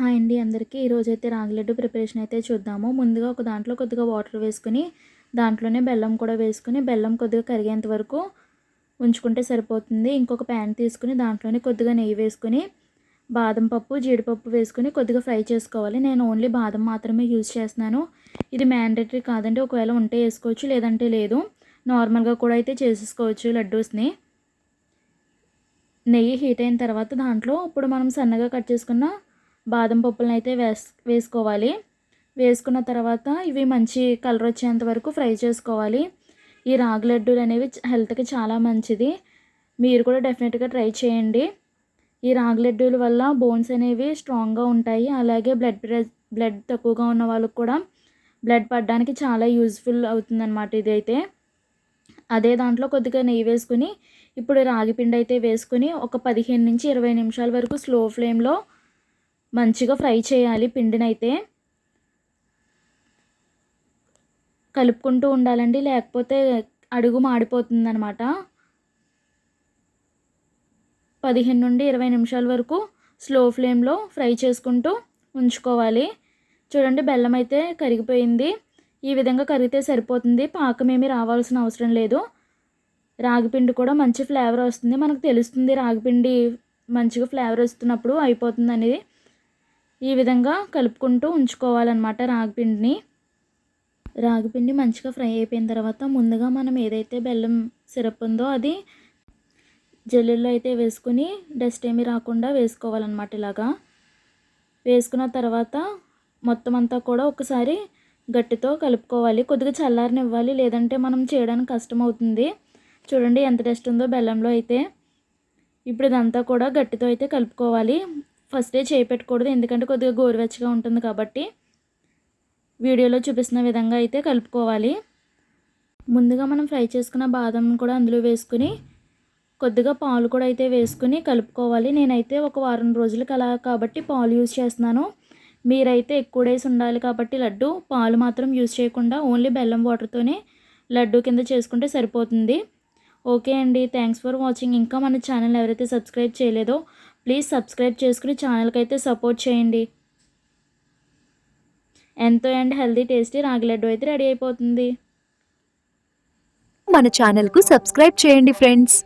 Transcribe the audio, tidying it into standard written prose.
Hi అండి అందరికీ. ఈరోజైతే రాగి లడ్డు ప్రిపరేషన్ అయితే చూద్దాము. ముందుగా ఒక దాంట్లో కొద్దిగా వాటర్ వేసుకొని, దాంట్లోనే బెల్లం కూడా వేసుకొని, బెల్లం కొద్దిగా కరిగేంత వరకు ఉంచుకుంటే సరిపోతుంది. ఇంకొక ప్యాన్ తీసుకొని దాంట్లోనే కొద్దిగా నెయ్యి వేసుకొని, బాదం పప్పు, జీడిపప్పు వేసుకొని కొద్దిగా ఫ్రై చేసుకోవాలి. నేను ఓన్లీ బాదం మాత్రమే యూజ్ చేస్తున్నాను. ఇది మ్యాండేటరీ కాదండి. ఒకవేళ ఉంటే వేసుకోవచ్చు, లేదంటే లేదు. నార్మల్గా కూడా అయితే చేసేసుకోవచ్చు లడ్డూస్ని. నెయ్యి హీట్ అయిన తర్వాత దాంట్లో ఇప్పుడు మనం సన్నగా కట్ చేసుకున్న బాదం పప్పులను అయితే వేసుకోవాలి. వేసుకున్న తర్వాత ఇవి మంచి కలర్ వచ్చేంత వరకు ఫ్రై చేసుకోవాలి. ఈ రాగి లడ్డూలు అనేవి హెల్త్కి చాలా మంచిది. మీరు కూడా డెఫినెట్గా ట్రై చేయండి. ఈ రాగి లడ్డూల వల్ల బోన్స్ అనేవి స్ట్రాంగ్గా ఉంటాయి. అలాగే బ్లడ్ తక్కువగా ఉన్న వాళ్ళకు కూడా బ్లడ్ పడడానికి చాలా యూజ్ఫుల్ అవుతుందన్నమాట ఇదైతే. అదే దాంట్లో కొద్దిగా నెయ్యి వేసుకుని ఇప్పుడు రాగి పిండి అయితే వేసుకుని ఒక 15 నుంచి 20 నిమిషాల వరకు స్లో ఫ్లేమ్లో మంచిగా ఫ్రై చేయాలి. పిండినైతే కలుపుకుంటూ ఉండాలండి, లేకపోతే అడుగు మాడిపోతుందనమాట. 15 నుండి 20 నిమిషాల వరకు స్లో ఫ్లేమ్లో ఫ్రై చేసుకుంటూ ఉంచుకోవాలి. చూడండి, బెల్లం అయితే కరిగిపోయింది. ఈ విధంగా కరిగితే సరిపోతుంది. పాకమేమి రావాల్సిన అవసరం లేదు. రాగిపిండి కూడా మంచి ఫ్లేవర్ వస్తుంది. మనకు తెలుస్తుంది రాగిపిండి మంచిగా ఫ్లేవర్ వస్తున్నప్పుడు అయిపోతుంది అనేది. ఈ విధంగా కలుపుకుంటూ ఉంచుకోవాలన్నమాట రాగిపిండిని. రాగిపిండి మంచిగా ఫ్రై అయిపోయిన తర్వాత ముందుగా మనం ఏదైతే బెల్లం సిరప్ ఉందో అది జల్లెల్లో అయితే వేసుకుని డస్ట్ ఏమీ రాకుండా వేసుకోవాలన్నమాట. ఇలాగా వేసుకున్న తర్వాత మొత్తం అంతా కూడా ఒకసారి గట్టితో కలుపుకోవాలి. కొద్దిగా చల్లారనివ్వాలి, లేదంటే మనం చేయడానికి కష్టం అవుతుంది. చూడండి ఎంత డస్ట్ ఉందో బెల్లంలో అయితే. ఇప్పుడు ఇదంతా కూడా గట్టితో అయితే కలుపుకోవాలి. ఫస్టే చేయి పెట్టకూడదు, ఎందుకంటే కొద్దిగా గోరువెచ్చగా ఉంటుంది కాబట్టి. వీడియోలో చూపిస్తున్న విధంగా అయితే కలుపుకోవాలి. ముందుగా మనం ఫ్రై చేసుకున్న బాదం కూడా అందులో వేసుకుని కొద్దిగా పాలు కూడా అయితే వేసుకుని కలుపుకోవాలి. నేనైతే ఒక వారం రోజులకి అలా కాబట్టి పాలు యూజ్ చేస్తున్నాను. మీరైతే ఎక్కువ డేస్ ఉండాలి కాబట్టి లడ్డు పాలు మాత్రం యూజ్ చేయకుండా ఓన్లీ బెల్లం వాటర్తోనే లడ్డు కింద చేసుకుంటే సరిపోతుంది. ఓకే అండి, థ్యాంక్స్ ఫర్ వాచింగ్. ఇంకా మన ఛానల్ ఎవరైతే సబ్స్క్రైబ్ చేయలేదో ప్లీజ్ సబ్స్క్రైబ్ చేసుకుని ఛానల్కి అయితే సపోర్ట్ చేయండి. ఎంతో అండ్ హెల్తీ టేస్టీ రాగి లడ్డు అయితే రెడీ అయిపోతుంది. మన ఛానల్కు సబ్స్క్రైబ్ చేయండి ఫ్రెండ్స్.